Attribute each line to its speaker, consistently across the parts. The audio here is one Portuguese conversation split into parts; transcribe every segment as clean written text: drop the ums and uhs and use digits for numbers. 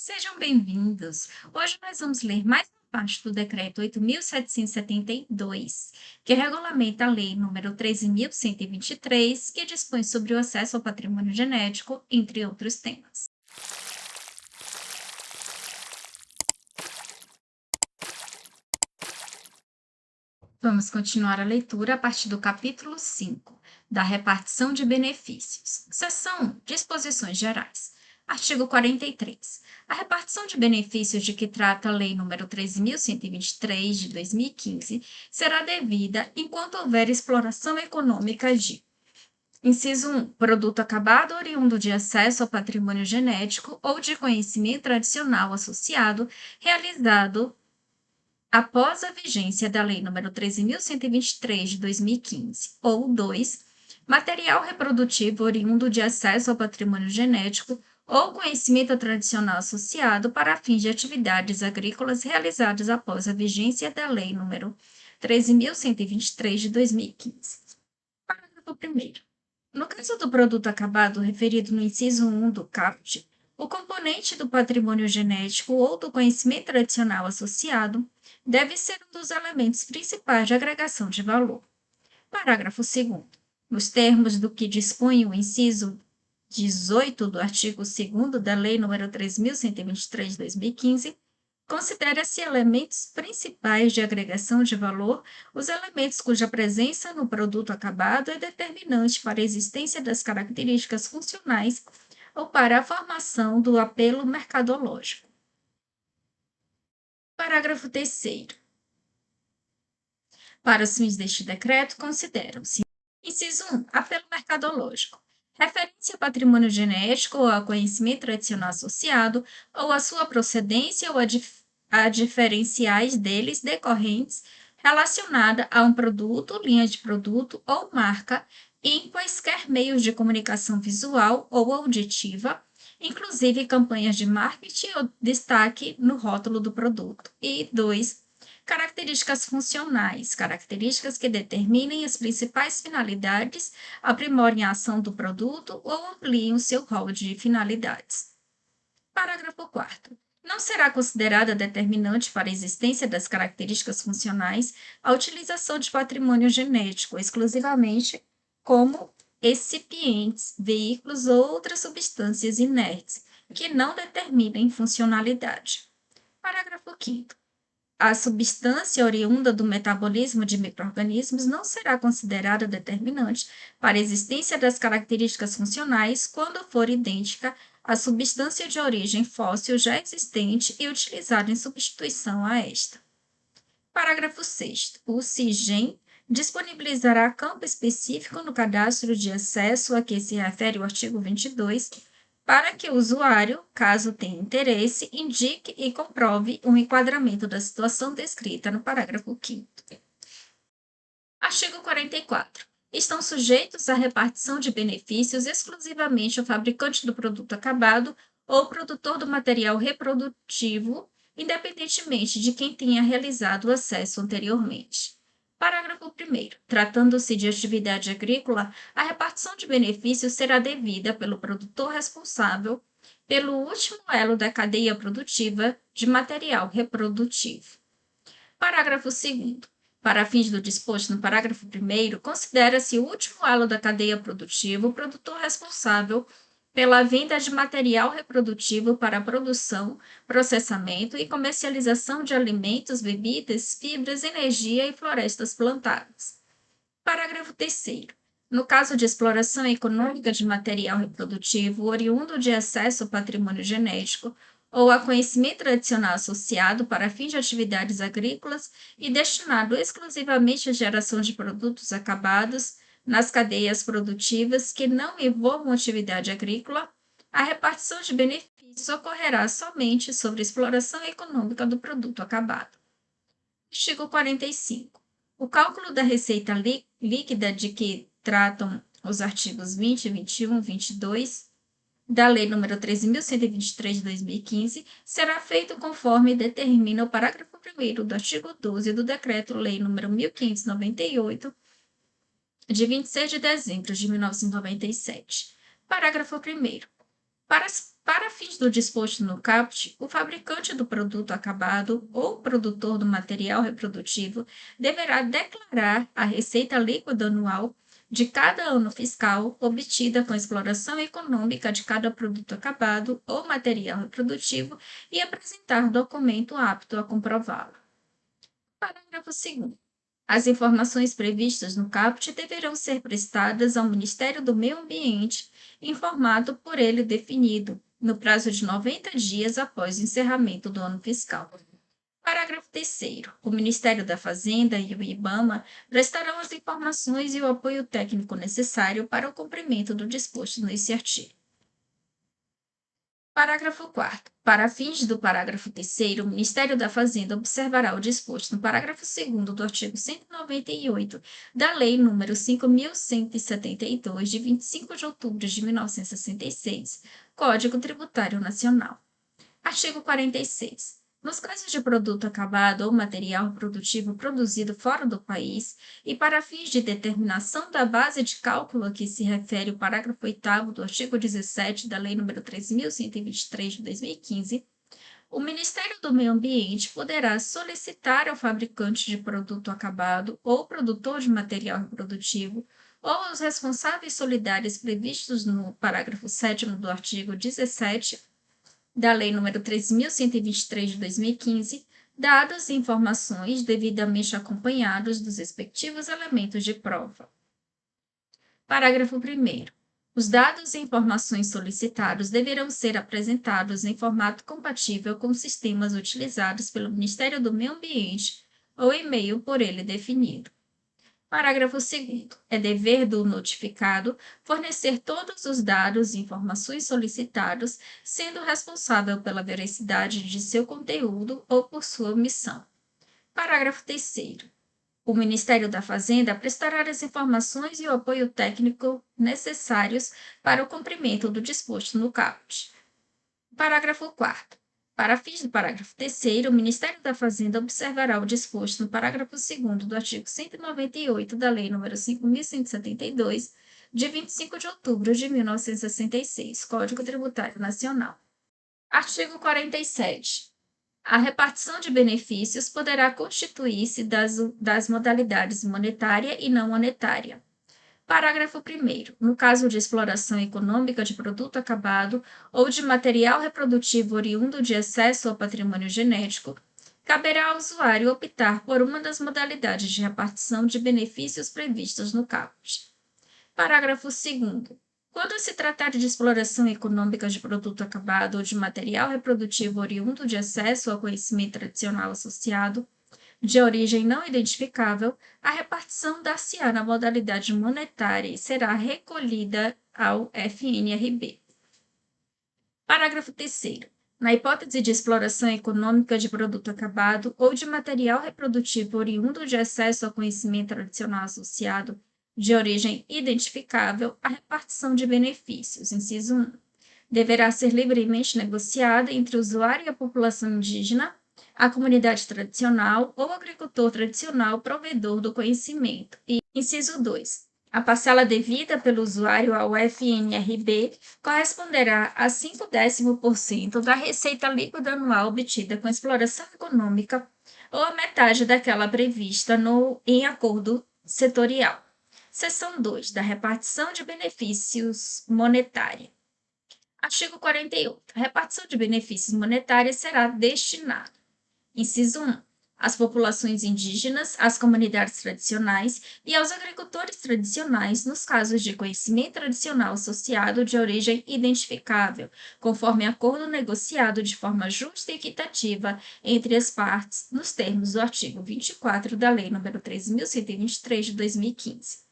Speaker 1: Sejam bem-vindos! Hoje nós vamos ler mais uma parte do Decreto 8.772, que regulamenta a Lei nº 13.123, que dispõe sobre o acesso ao patrimônio genético, entre outros temas. Vamos continuar a leitura a partir do capítulo 5, da repartição de benefícios. Seção Disposições Gerais. Artigo 43. A repartição de benefícios de que trata a Lei nº 13.123, de 2015, será devida enquanto houver exploração econômica de: Inciso 1. Produto acabado oriundo de acesso ao patrimônio genético ou de conhecimento tradicional associado, realizado após a vigência da Lei nº 13.123, de 2015, ou 2. Material reprodutivo oriundo de acesso ao patrimônio genético ou conhecimento tradicional associado para fins de atividades agrícolas realizadas após a vigência da Lei nº 13.123, de 2015. Parágrafo 1º. No caso do produto acabado referido no inciso 1 do caput, o componente do patrimônio genético ou do conhecimento tradicional associado deve ser um dos elementos principais de agregação de valor. Parágrafo 2º. Nos termos do que dispõe o inciso 18 do artigo 2º da Lei nº 3.123, de 2015, considera-se elementos principais de agregação de valor os elementos cuja presença no produto acabado é determinante para a existência das características funcionais ou para a formação do apelo mercadológico. Parágrafo 3º. Para os fins deste decreto, consideram-se: Inciso 1. Apelo mercadológico. Referência ao patrimônio genético ou ao conhecimento tradicional associado, ou à sua procedência ou a diferenciais deles decorrentes relacionada a um produto, linha de produto ou marca em quaisquer meios de comunicação visual ou auditiva, inclusive campanhas de marketing ou destaque no rótulo do produto. E 2. Características funcionais, características que determinem as principais finalidades, aprimorem a ação do produto ou ampliem o seu rol de finalidades. Parágrafo 4º. Não será considerada determinante para a existência das características funcionais a utilização de patrimônio genético exclusivamente como excipientes, veículos ou outras substâncias inertes que não determinem funcionalidade. Parágrafo 5º. A substância oriunda do metabolismo de micro-organismos não será considerada determinante para a existência das características funcionais quando for idêntica à substância de origem fóssil já existente e utilizada em substituição a esta. Parágrafo 6º. O CIGEM disponibilizará campo específico no cadastro de acesso a que se refere o artigo 22, para que o usuário, caso tenha interesse, indique e comprove o enquadramento da situação descrita no parágrafo 5º. Artigo 44. Estão sujeitos à repartição de benefícios exclusivamente o fabricante do produto acabado ou o produtor do material reprodutivo, independentemente de quem tenha realizado o acesso anteriormente. Parágrafo 1º. Tratando-se de atividade agrícola, a repartição de benefícios será devida pelo produtor responsável pelo último elo da cadeia produtiva de material reprodutivo. Parágrafo 2º. Para fins do disposto no parágrafo 1º, considera-se o último elo da cadeia produtiva o produtor responsável pela venda de material reprodutivo para a produção, processamento e comercialização de alimentos, bebidas, fibras, energia e florestas plantadas. Parágrafo 3º. No caso de exploração econômica de material reprodutivo oriundo de acesso ao patrimônio genético ou a conhecimento tradicional associado para fins de atividades agrícolas e destinado exclusivamente à geração de produtos acabados nas cadeias produtivas que não envolvam atividade agrícola, a repartição de benefícios ocorrerá somente sobre a exploração econômica do produto acabado. Artigo 45. O cálculo da receita líquida de que tratam os artigos 20, 21, 22 da Lei nº 13.123, de 2015, será feito conforme determina o parágrafo 1º do artigo 12 do Decreto-Lei nº 1.598, de 26 de dezembro de 1997. Parágrafo 1º. Para fins do disposto no caput, o fabricante do produto acabado ou produtor do material reprodutivo deverá declarar a receita líquida anual de cada ano fiscal obtida com a exploração econômica de cada produto acabado ou material reprodutivo e apresentar documento apto a comprová-lo. Parágrafo 2º. As informações previstas no caput deverão ser prestadas ao Ministério do Meio Ambiente em formato por ele definido, no prazo de 90 dias após o encerramento do ano fiscal. Parágrafo 3º. O Ministério da Fazenda e o IBAMA prestarão as informações e o apoio técnico necessário para o cumprimento do disposto nesse artigo. Parágrafo 4º. Para fins do parágrafo 3º, o Ministério da Fazenda observará o disposto no parágrafo 2º do artigo 198 da Lei nº 5.172, de 25 de outubro de 1966, Código Tributário Nacional. Artigo 46. Nos casos de produto acabado ou material produtivo produzido fora do país e para fins de determinação da base de cálculo a que se refere o parágrafo 8º do artigo 17 da Lei nº 13.123 de 2015, o Ministério do Meio Ambiente poderá solicitar ao fabricante de produto acabado ou produtor de material reprodutivo ou aos responsáveis solidários previstos no parágrafo 7º do artigo 17 da Lei nº 13.123 de 2015, dados e informações devidamente acompanhados dos respectivos elementos de prova. Parágrafo 1º. Os dados e informações solicitados deverão ser apresentados em formato compatível com os sistemas utilizados pelo Ministério do Meio Ambiente ou e-mail por ele definido. Parágrafo 2º. É dever do notificado fornecer todos os dados e informações solicitados, sendo responsável pela veracidade de seu conteúdo ou por sua omissão. Parágrafo 3º. O Ministério da Fazenda prestará as informações e o apoio técnico necessários para o cumprimento do disposto no caput. Parágrafo 4º. Para fins do parágrafo 3º, o Ministério da Fazenda observará o disposto no parágrafo 2º do artigo 198 da Lei nº 5.172, de 25 de outubro de 1966, Código Tributário Nacional. Artigo 47. A repartição de benefícios poderá constituir-se das modalidades monetária e não monetária. Parágrafo 1º. No caso de exploração econômica de produto acabado ou de material reprodutivo oriundo de acesso ao patrimônio genético, caberá ao usuário optar por uma das modalidades de repartição de benefícios previstas no caput. Parágrafo 2º. Quando se tratar de exploração econômica de produto acabado ou de material reprodutivo oriundo de acesso ao conhecimento tradicional associado, de origem não identificável, a repartição dar-se-á na modalidade monetária e será recolhida ao FNRB. Parágrafo 3º. Na hipótese de exploração econômica de produto acabado ou de material reprodutivo oriundo de acesso ao conhecimento tradicional associado, de origem identificável, a repartição de benefícios, inciso 1, deverá ser livremente negociada entre o usuário e a população indígena, a comunidade tradicional ou agricultor tradicional provedor do conhecimento. E, inciso 2. A parcela devida pelo usuário ao FNRB corresponderá a 0,5% da receita líquida anual obtida com exploração econômica ou a metade daquela prevista em acordo setorial. Seção 2. Da repartição de benefícios monetária. Artigo 48. A repartição de benefícios monetários será destinada: inciso 1. Às populações indígenas, às comunidades tradicionais e aos agricultores tradicionais nos casos de conhecimento tradicional associado de origem identificável, conforme acordo negociado de forma justa e equitativa entre as partes, nos termos do artigo 24 da Lei nº 13.123 de 2015.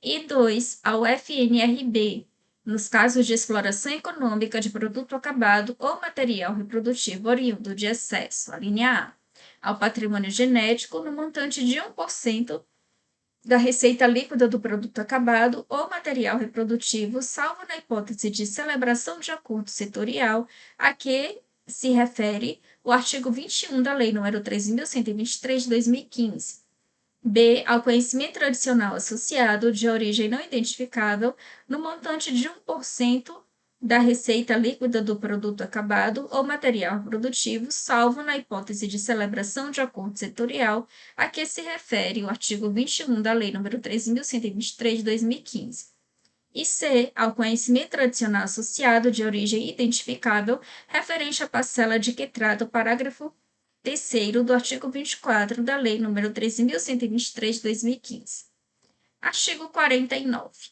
Speaker 1: E 2. Ao FNRB, nos casos de exploração econômica de produto acabado ou material reprodutivo oriundo de excesso, a linha A, ao patrimônio genético no montante de 1% da receita líquida do produto acabado ou material reprodutivo, salvo na hipótese de celebração de acordo setorial a que se refere o artigo 21 da Lei nº 13.123 de 2015. B. Ao conhecimento tradicional associado de origem não identificável no montante de 1% da receita líquida do produto acabado ou material reprodutivo, salvo na hipótese de celebração de acordo setorial a que se refere o artigo 21 da Lei nº 13.123 de 2015. E C, ao conhecimento tradicional associado de origem identificável referente à parcela de que trata o parágrafo 3º do artigo 24 da Lei nº 13.123 de 2015. Artigo 49.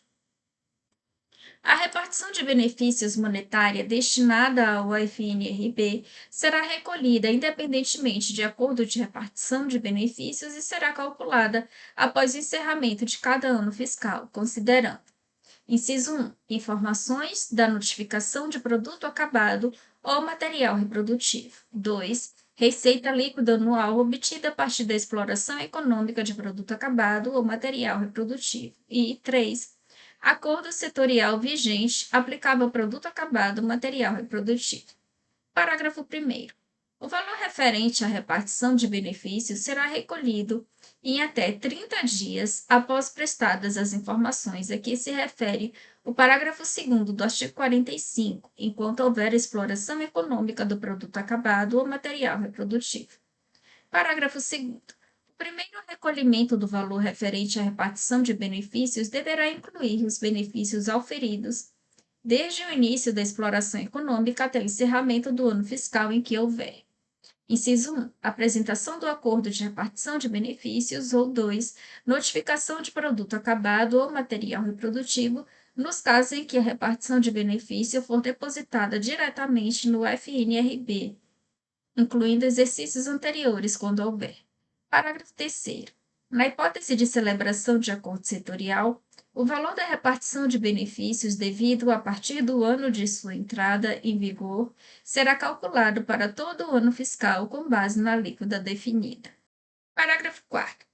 Speaker 1: A repartição de benefícios monetária destinada ao FNRB será recolhida independentemente de acordo de repartição de benefícios e será calculada após o encerramento de cada ano fiscal, considerando: inciso 1. Informações da notificação de produto acabado ou material reprodutivo. 2. Receita líquida anual obtida a partir da exploração econômica de produto acabado ou material reprodutivo. E 3. Acordo setorial vigente aplicável ao produto acabado ou material reprodutivo. Parágrafo 1º. O valor referente à repartição de benefícios será recolhido em até 30 dias após prestadas as informações a que se refere o parágrafo 2º do artigo 45, enquanto houver exploração econômica do produto acabado ou material reprodutivo. Parágrafo 2º. O primeiro recolhimento do valor referente à repartição de benefícios deverá incluir os benefícios auferidos desde o início da exploração econômica até o encerramento do ano fiscal em que houver. Inciso 1. Apresentação do acordo de repartição de benefícios ou 2. Notificação de produto acabado ou material reprodutivo nos casos em que a repartição de benefício for depositada diretamente no FNRB, incluindo exercícios anteriores, quando houver. Parágrafo 3º. Na hipótese de celebração de acordo setorial, o valor da repartição de benefícios devido a partir do ano de sua entrada em vigor será calculado para todo o ano fiscal com base na alíquota definida. Parágrafo 4º.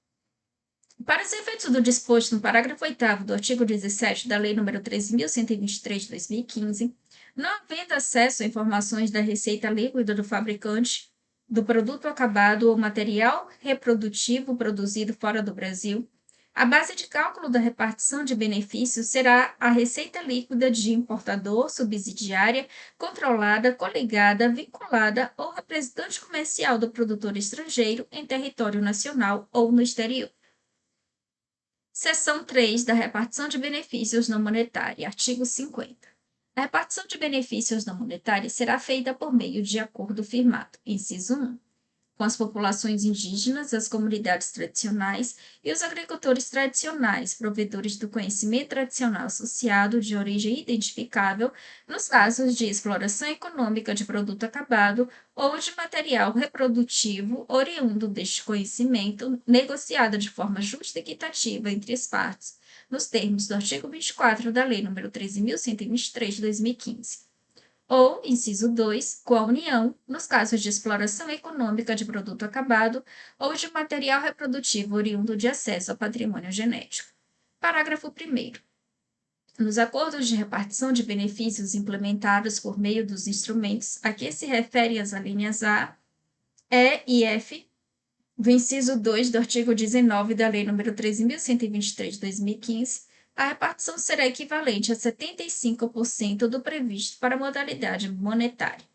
Speaker 1: Para os efeitos do disposto no parágrafo 8º do artigo 17 da Lei nº 13.123 de 2015, não havendo acesso a informações da receita líquida do fabricante do produto acabado ou material reprodutivo produzido fora do Brasil, a base de cálculo da repartição de benefícios será a receita líquida de importador, subsidiária, controlada, coligada, vinculada ou representante comercial do produtor estrangeiro em território nacional ou no exterior. Seção 3 da repartição de benefícios não monetária, artigo 50. A repartição de benefícios não monetários será feita por meio de acordo firmado, inciso 1, com as populações indígenas, as comunidades tradicionais e os agricultores tradicionais, provedores do conhecimento tradicional associado de origem identificável, nos casos de exploração econômica de produto acabado ou de material reprodutivo oriundo deste conhecimento, negociado de forma justa e equitativa entre as partes, nos termos do artigo 24 da Lei nº 13.123 de 2015. Ou, inciso 2, com a União, nos casos de exploração econômica de produto acabado ou de material reprodutivo oriundo de acesso ao patrimônio genético. Parágrafo 1º. Nos acordos de repartição de benefícios implementados por meio dos instrumentos a que se referem as alíneas A, E e F do inciso 2 do artigo 19 da Lei nº 13.123 de 2015, a repartição será equivalente a 75% do previsto para a modalidade monetária.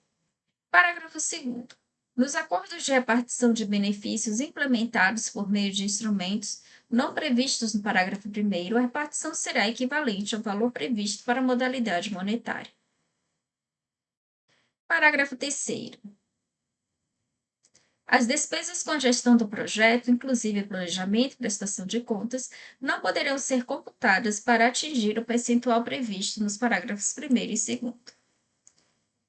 Speaker 1: Parágrafo 2º. Nos acordos de repartição de benefícios implementados por meio de instrumentos não previstos no parágrafo 1º, a repartição será equivalente ao valor previsto para a modalidade monetária. Parágrafo 3º. As despesas com a gestão do projeto, inclusive planejamento e prestação de contas, não poderão ser computadas para atingir o percentual previsto nos parágrafos 1º e 2º.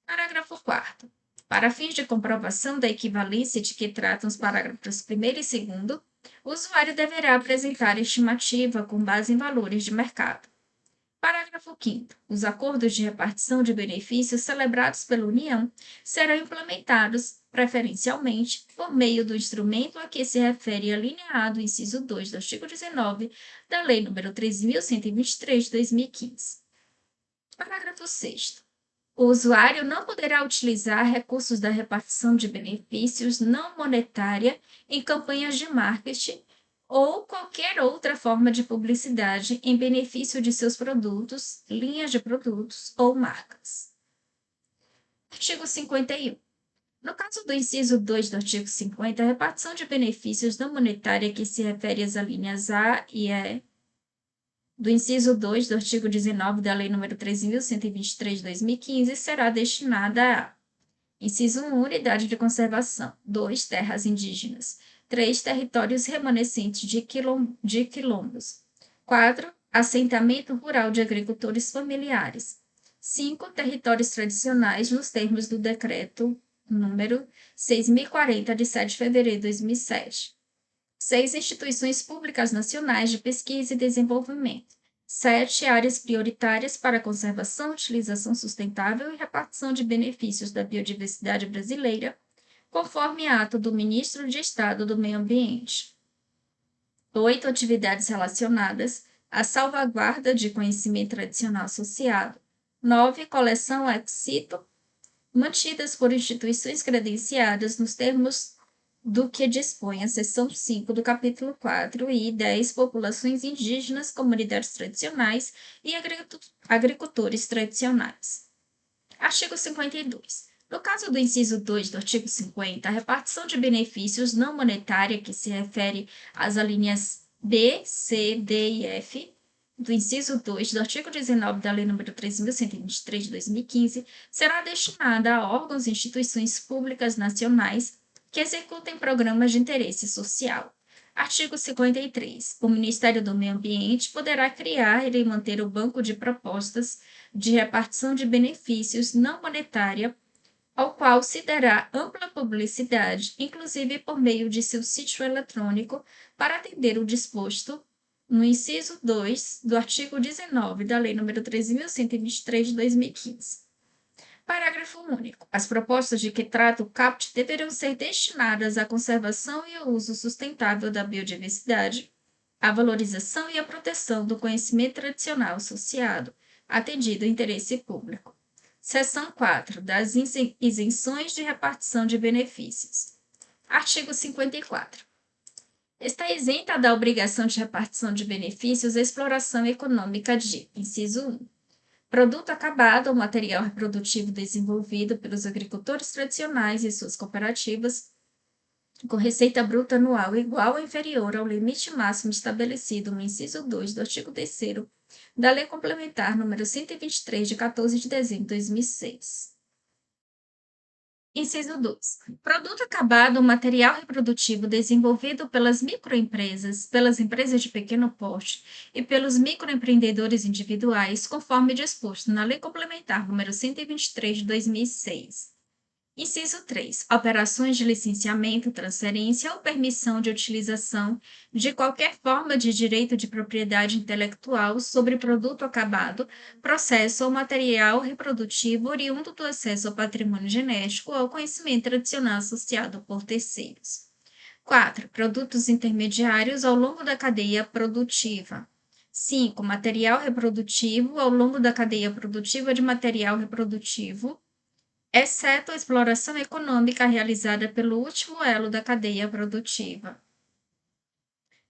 Speaker 1: Parágrafo 4º. Para fins de comprovação da equivalência de que tratam os parágrafos 1º e 2º, o usuário deverá apresentar estimativa com base em valores de mercado. Parágrafo 5º. Os acordos de repartição de benefícios celebrados pela União serão implementados, preferencialmente, por meio do instrumento a que se refere a linha A do inciso 2 do artigo 19 da Lei nº 13.123 de 2015. Parágrafo 6º. O usuário não poderá utilizar recursos da repartição de benefícios não monetária em campanhas de marketing ou qualquer outra forma de publicidade em benefício de seus produtos, linhas de produtos ou marcas. Artigo 51. No caso do inciso 2 do artigo 50, a repartição de benefícios não monetária que se refere às alíneas A e E do inciso 2 do artigo 19 da Lei nº 13.123 de 2015 será destinada a: inciso 1, unidade de conservação; 2, terras indígenas; 3, territórios remanescentes de quilombos; 4, assentamento rural de agricultores familiares; 5, territórios tradicionais nos termos do decreto número 6.040, de 7 de fevereiro de 2007. 6, instituições públicas nacionais de pesquisa e desenvolvimento. 7, áreas prioritárias para conservação, utilização sustentável e repartição de benefícios da biodiversidade brasileira, conforme ato do Ministro de Estado do Meio Ambiente. 8, atividades relacionadas à salvaguarda de conhecimento tradicional associado. 9, coleção ex situ, mantidas por instituições credenciadas nos termos do que dispõe a seção 5 do capítulo 4, e 10, populações indígenas, comunidades tradicionais e agricultores tradicionais. Artigo 52. No caso do inciso 2 do artigo 50, a repartição de benefícios não monetária que se refere às alíneas B, C, D e F do inciso 2 do artigo 19 da Lei nº 13.123 de 2015 será destinada a órgãos e instituições públicas nacionais que executem programas de interesse social. Artigo 53. O Ministério do Meio Ambiente poderá criar e manter o banco de propostas de repartição de benefícios não monetária, ao qual se dará ampla publicidade, inclusive por meio de seu sítio eletrônico, para atender o disposto no inciso 2 do artigo 19 da Lei nº 13.123 de 2015. Parágrafo único. As propostas de que trata o CAPT deverão ser destinadas à conservação e ao uso sustentável da biodiversidade, à valorização e à proteção do conhecimento tradicional associado, atendido o interesse público. Seção 4. Das isenções de repartição de benefícios. Artigo 54. Está isenta da obrigação de repartição de benefícios a exploração econômica de: inciso 1, produto acabado ou material reprodutivo desenvolvido pelos agricultores tradicionais e suas cooperativas, com receita bruta anual igual ou inferior ao limite máximo estabelecido no inciso 2 do artigo 3º da Lei Complementar nº 123, de 14 de dezembro de 2006. Inciso 2. Produto acabado ou material reprodutivo desenvolvido pelas microempresas, pelas empresas de pequeno porte e pelos microempreendedores individuais, conforme disposto na Lei Complementar nº 123 de 2006. Inciso 3. Operações de licenciamento, transferência ou permissão de utilização de qualquer forma de direito de propriedade intelectual sobre produto acabado, processo ou material reprodutivo oriundo do acesso ao patrimônio genético ou ao conhecimento tradicional associado por terceiros. 4. Produtos intermediários ao longo da cadeia produtiva. 5. Material reprodutivo ao longo da cadeia produtiva de material reprodutivo, exceto a exploração econômica realizada pelo último elo da cadeia produtiva.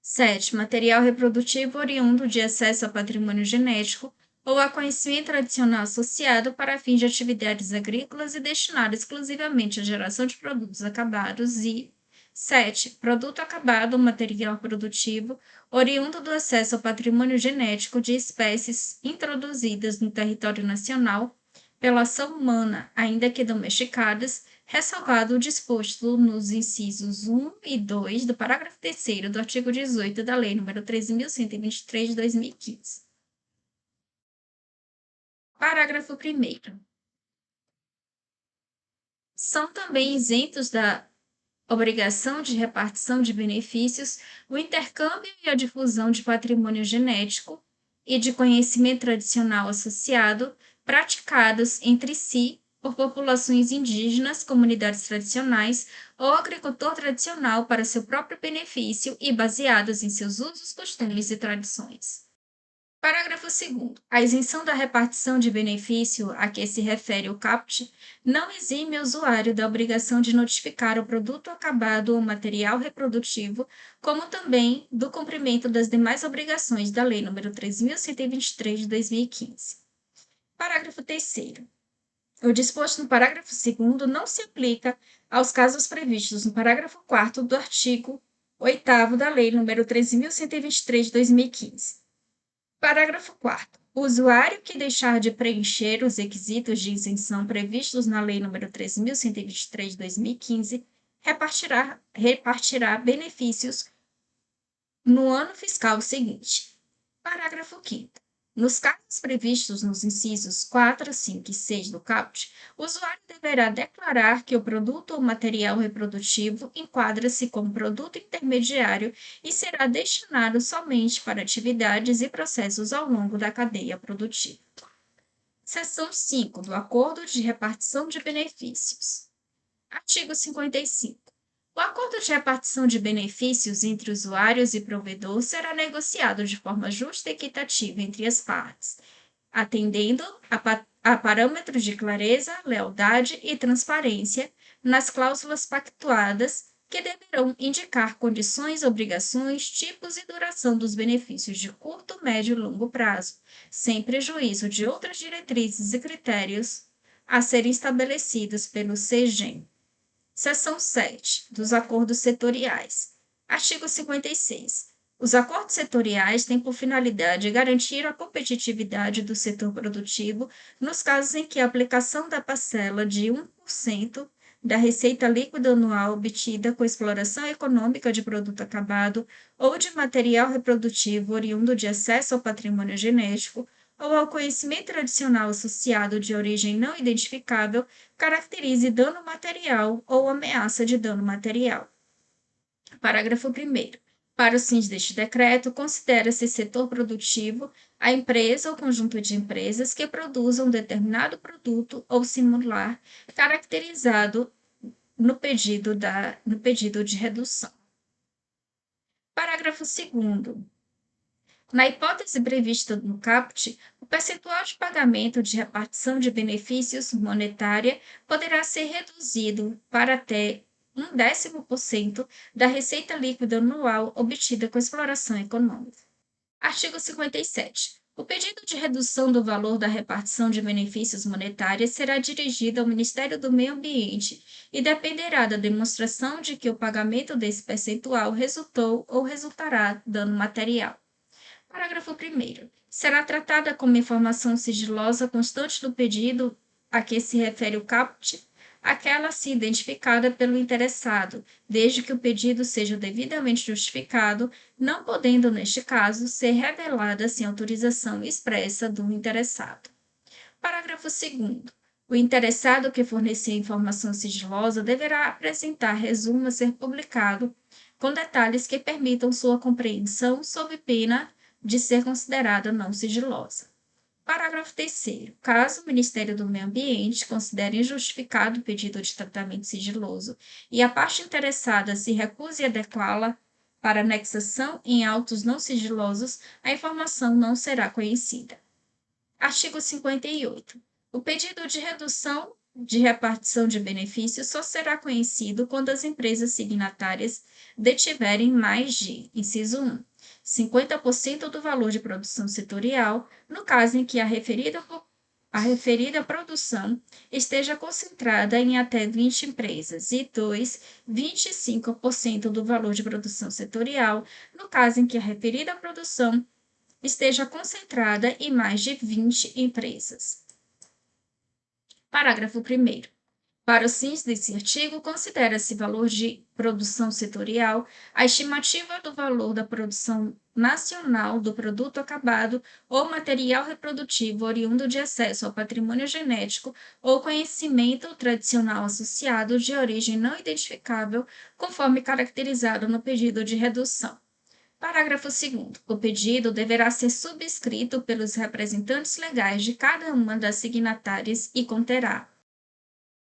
Speaker 1: 7. Material reprodutivo oriundo de acesso a patrimônio genético ou a conhecimento tradicional associado para fins de atividades agrícolas e destinado exclusivamente à geração de produtos acabados. E 7. Produto acabado ou material produtivo oriundo do acesso ao patrimônio genético de espécies introduzidas no território nacional pela ação humana, ainda que domesticadas, ressalvado o disposto nos incisos 1 e 2 do parágrafo 3º do artigo 18 da Lei nº 13.123 de 2015. Parágrafo 1º. São também isentos da obrigação de repartição de benefícios o intercâmbio e a difusão de patrimônio genético e de conhecimento tradicional associado praticados entre si por populações indígenas, comunidades tradicionais ou agricultor tradicional para seu próprio benefício e baseados em seus usos, costumes e tradições. Parágrafo 2º. A isenção da repartição de benefício a que se refere o caput não exime o usuário da obrigação de notificar o produto acabado ou material reprodutivo, como também do cumprimento das demais obrigações da Lei nº 3.123 de 2015. Parágrafo 3º. O disposto no parágrafo 2º não se aplica aos casos previstos no parágrafo 4º do artigo 8º da Lei nº 13.123 de 2015. Parágrafo 4º. O usuário que deixar de preencher os requisitos de isenção previstos na Lei nº 13.123 de 2015 repartirá benefícios no ano fiscal seguinte. Parágrafo 5º. Nos casos previstos nos incisos 4, 5 e 6 do caput, o usuário deverá declarar que o produto ou material reprodutivo enquadra-se como produto intermediário e será destinado somente para atividades e processos ao longo da cadeia produtiva. Seção 5 do Acordo de Repartição de Benefícios. Artigo 55. O acordo de repartição de benefícios entre usuários e provedor será negociado de forma justa e equitativa entre as partes, atendendo a parâmetros de clareza, lealdade e transparência nas cláusulas pactuadas, que deverão indicar condições, obrigações, tipos e duração dos benefícios de curto, médio e longo prazo, sem prejuízo de outras diretrizes e critérios a serem estabelecidos pelo CEGEM. Seção 7 dos Acordos Setoriais. Artigo 56. Os acordos setoriais têm por finalidade garantir a competitividade do setor produtivo nos casos em que a aplicação da parcela de 1% da receita líquida anual obtida com exploração econômica de produto acabado ou de material reprodutivo oriundo de acesso ao patrimônio genético ou ao conhecimento tradicional associado de origem não identificável caracterize dano material ou ameaça de dano material. Parágrafo 1º. Para os fins deste decreto, considera-se setor produtivo a empresa ou conjunto de empresas que produzam determinado produto ou similar caracterizado no pedido de redução. Parágrafo 2º. Na hipótese prevista no caput, o percentual de pagamento de repartição de benefícios monetária poderá ser reduzido para até 0,1% da receita líquida anual obtida com exploração econômica. Artigo 57. O pedido de redução do valor da repartição de benefícios monetários será dirigido ao Ministério do Meio Ambiente e dependerá da demonstração de que o pagamento desse percentual resultou ou resultará dano material. Parágrafo 1º. Será tratada como informação sigilosa constante do pedido a que se refere o caput aquela se identificada pelo interessado, desde que o pedido seja devidamente justificado, não podendo, neste caso, ser revelada sem autorização expressa do interessado. Parágrafo 2º. O interessado que fornecer informação sigilosa deverá apresentar resumo a ser publicado, com detalhes que permitam sua compreensão sob pena de ser considerada não sigilosa. Parágrafo 3º. Caso o Ministério do Meio Ambiente considere injustificado o pedido de tratamento sigiloso e a parte interessada se recuse a declará-la para anexação em autos não sigilosos, a informação não será conhecida. Artigo 58. O pedido de redução de repartição de benefícios só será conhecido quando as empresas signatárias detiverem mais de, inciso 1, 50% do valor de produção setorial, no caso em que a referida produção esteja concentrada em até 20 empresas, e 2, 25% do valor de produção setorial, no caso em que a referida produção esteja concentrada em mais de 20 empresas. Parágrafo 1º. Para os fins desse artigo, considera-se valor de produção setorial a estimativa do valor da produção nacional do produto acabado ou material reprodutivo oriundo de acesso ao patrimônio genético ou conhecimento tradicional associado de origem não identificável, conforme caracterizado no pedido de redução. Parágrafo 2º. O pedido deverá ser subscrito pelos representantes legais de cada uma das signatárias e conterá: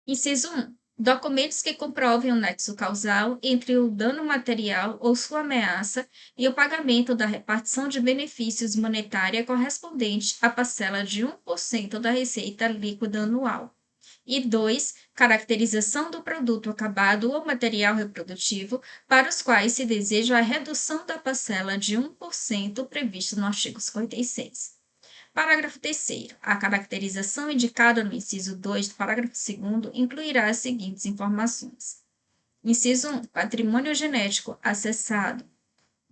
Speaker 1: inciso 1. documentos que comprovem o nexo causal entre o dano material ou sua ameaça e o pagamento da repartição de benefícios monetária correspondente à parcela de 1% da receita líquida anual. E 2. Caracterização do produto acabado ou material reprodutivo para os quais se deseja a redução da parcela de 1% previsto no artigo 56. Parágrafo 3º. A caracterização indicada no inciso 2 do parágrafo 2º incluirá as seguintes informações. Inciso 1. Patrimônio genético acessado.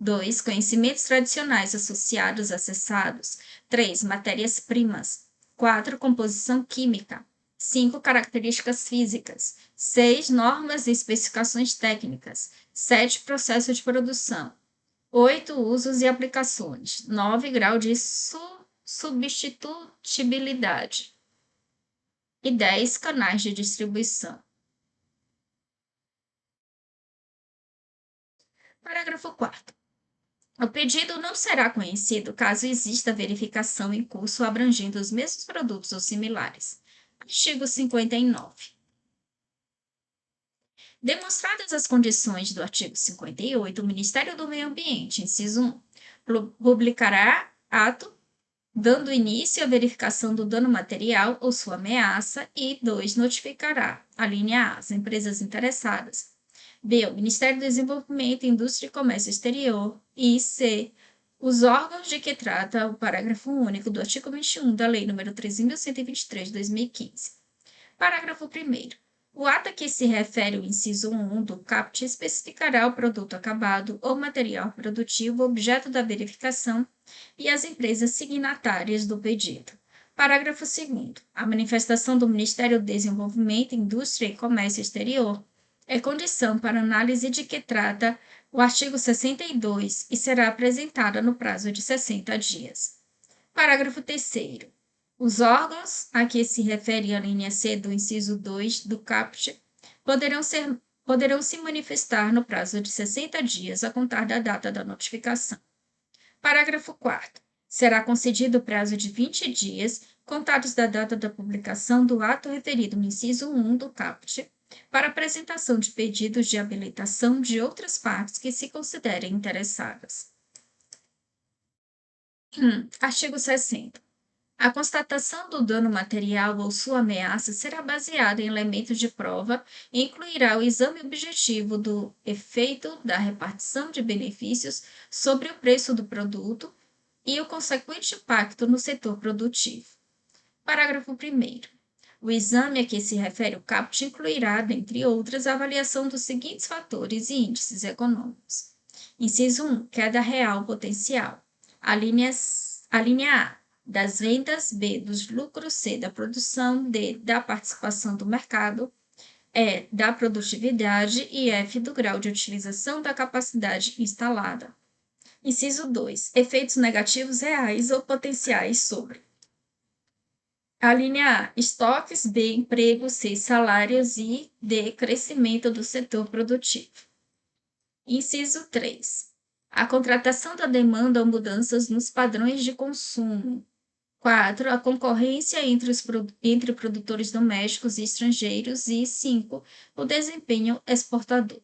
Speaker 1: 2. Conhecimentos tradicionais associados acessados. 3. Matérias-primas. 4. Composição química. 5. Características físicas. 6. Normas e especificações técnicas. 7. Processo de produção. 8. Usos e aplicações. 9. Grau de substitutibilidade. E 10. Canais de distribuição. Parágrafo 4º. O pedido não será conhecido caso exista verificação em curso abrangendo os mesmos produtos ou similares. Artigo 59. Demonstradas as condições do artigo 58, o Ministério do Meio Ambiente, inciso 1, publicará ato dando início à verificação do dano material ou sua ameaça e 2. Notificará, a linha A, as empresas interessadas, B. O Ministério do Desenvolvimento, Indústria e Comércio Exterior e C. Os órgãos de que trata o parágrafo único do artigo 21 da Lei nº 13.123, de 2015. Parágrafo 1º. O ato a que se refere o inciso 1 do caput especificará o produto acabado ou material produtivo objeto da verificação e as empresas signatárias do pedido. Parágrafo 2º. A manifestação do Ministério do Desenvolvimento, Indústria e Comércio Exterior é condição para análise de que trata o artigo 62 e será apresentada no prazo de 60 dias. Parágrafo 3º. Os órgãos a que se refere a linha C do inciso 2 do caput poderão se manifestar no prazo de 60 dias a contar da data da notificação. Parágrafo 4º. Será concedido prazo de 20 dias, contados da data da publicação do ato referido no inciso 1 do caput, para apresentação de pedidos de habilitação de outras partes que se considerem interessadas. Artigo 60. A constatação do dano material ou sua ameaça será baseada em elementos de prova e incluirá o exame objetivo do efeito da repartição de benefícios sobre o preço do produto e o consequente impacto no setor produtivo. Parágrafo 1º. O exame a que se refere o caput incluirá, dentre outras, a avaliação dos seguintes fatores e índices econômicos. Inciso 1. Queda real potencial. A linha A, das vendas, B, dos lucros, C, da produção, D, da participação do mercado, E, da produtividade e F, do grau de utilização da capacidade instalada. Inciso 2. Efeitos negativos reais ou potenciais sobre. A linha A, estoques, B, emprego, C, salários e D, crescimento do setor produtivo. Inciso 3. A contratação da demanda ou mudanças nos padrões de consumo. 4. A concorrência entre produtores domésticos e estrangeiros. E 5. O desempenho exportador.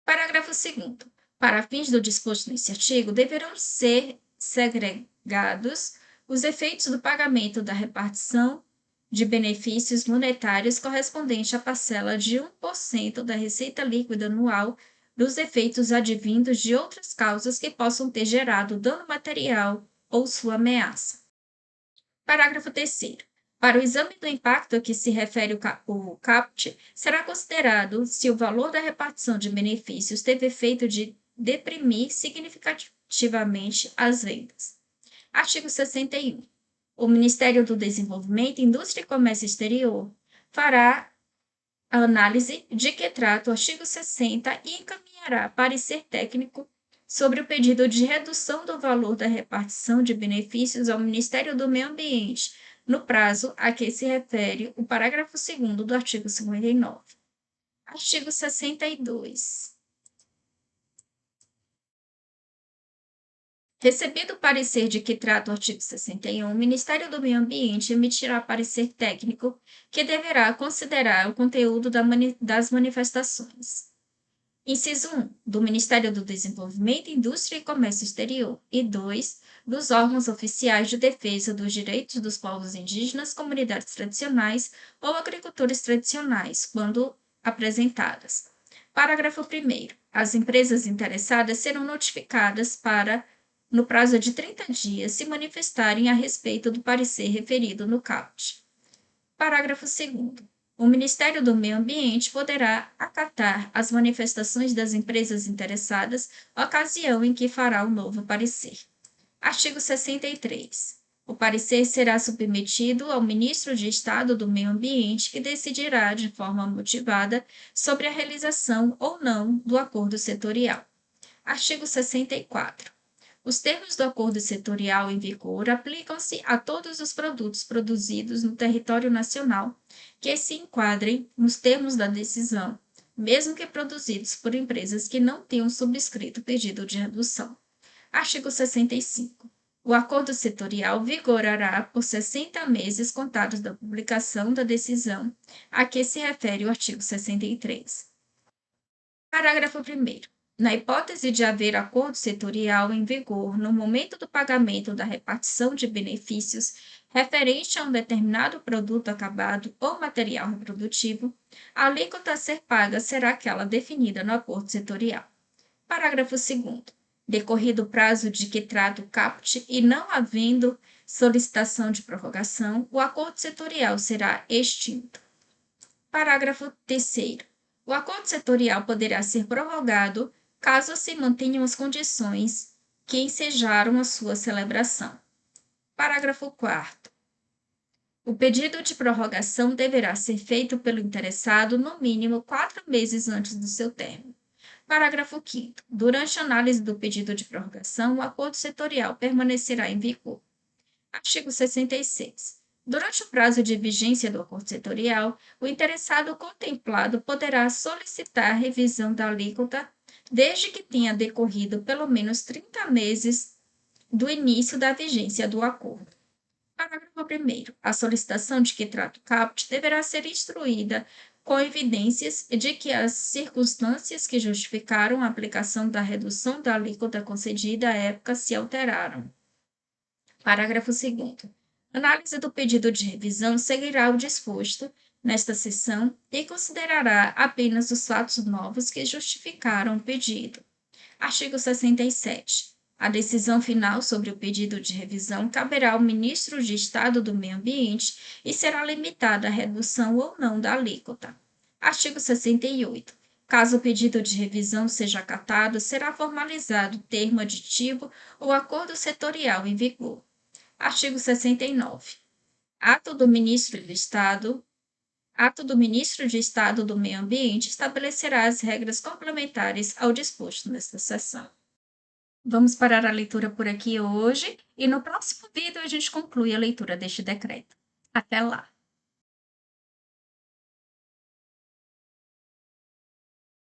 Speaker 1: Parágrafo 2º. Para fins do disposto nesse artigo, deverão ser segregados os efeitos do pagamento da repartição de benefícios monetários correspondente à parcela de 1% da receita líquida anual dos efeitos advindos de outras causas que possam ter gerado dano material ou sua ameaça. Parágrafo 3º. Para o exame do impacto a que se refere o caput, será considerado se o valor da repartição de benefícios teve efeito de deprimir significativamente as vendas. Artigo 61. O Ministério do Desenvolvimento, Indústria e Comércio Exterior fará a análise de que trata o artigo 60 e encaminhará parecer técnico sobre o pedido de redução do valor da repartição de benefícios ao Ministério do Meio Ambiente, no prazo a que se refere o parágrafo 2º do artigo 59. Artigo 62. Recebido o parecer de que trata o artigo 61, o Ministério do Meio Ambiente emitirá parecer técnico que deverá considerar o conteúdo das manifestações. Inciso 1. Do Ministério do Desenvolvimento, Indústria e Comércio Exterior. E 2. Dos órgãos oficiais de defesa dos direitos dos povos indígenas, comunidades tradicionais ou agricultores tradicionais, quando apresentadas. Parágrafo 1º. As empresas interessadas serão notificadas no prazo de 30 dias, se manifestarem a respeito do parecer referido no caput. Parágrafo 2º. O Ministério do Meio Ambiente poderá acatar as manifestações das empresas interessadas, ocasião em que fará o novo parecer. Artigo 63. O parecer será submetido ao Ministro de Estado do Meio Ambiente, que decidirá de forma motivada sobre a realização ou não do acordo setorial. Artigo 64. Os termos do acordo setorial em vigor aplicam-se a todos os produtos produzidos no território nacional que se enquadrem nos termos da decisão, mesmo que produzidos por empresas que não tenham subscrito pedido de redução. Artigo 65. O acordo setorial vigorará por 60 meses contados da publicação da decisão a que se refere o artigo 63. Parágrafo 1º. Na hipótese de haver acordo setorial em vigor no momento do pagamento da repartição de benefícios referente a um determinado produto acabado ou material reprodutivo, a alíquota a ser paga será aquela definida no acordo setorial. Parágrafo 2º. Decorrido o prazo de que trata o caput e não havendo solicitação de prorrogação, o acordo setorial será extinto. Parágrafo 3º. O acordo setorial poderá ser prorrogado caso se mantenham as condições que ensejaram a sua celebração. Parágrafo 4º. O pedido de prorrogação deverá ser feito pelo interessado no mínimo 4 meses antes do seu término. Parágrafo 5º. Durante a análise do pedido de prorrogação, o acordo setorial permanecerá em vigor. Artigo 66. Durante o prazo de vigência do acordo setorial, o interessado contemplado poderá solicitar a revisão da alíquota desde que tenha decorrido pelo menos 30 meses do início da vigência do acordo. Parágrafo 1º. A solicitação de que trata o caput deverá ser instruída com evidências de que as circunstâncias que justificaram a aplicação da redução da alíquota concedida à época se alteraram. Parágrafo 2º. Análise do pedido de revisão seguirá o disposto nesta seção e considerará apenas os fatos novos que justificaram o pedido. Artigo 67. A decisão final sobre o pedido de revisão caberá ao Ministro de Estado do Meio Ambiente e será limitada a redução ou não da alíquota. Artigo 68. Caso o pedido de revisão seja acatado, será formalizado o termo aditivo ou acordo setorial em vigor. Artigo 69. Ato do Ministro de Estado do Meio Ambiente estabelecerá as regras complementares ao disposto nesta seção. Vamos parar a leitura por aqui hoje e no próximo vídeo a gente conclui a leitura deste decreto. Até lá!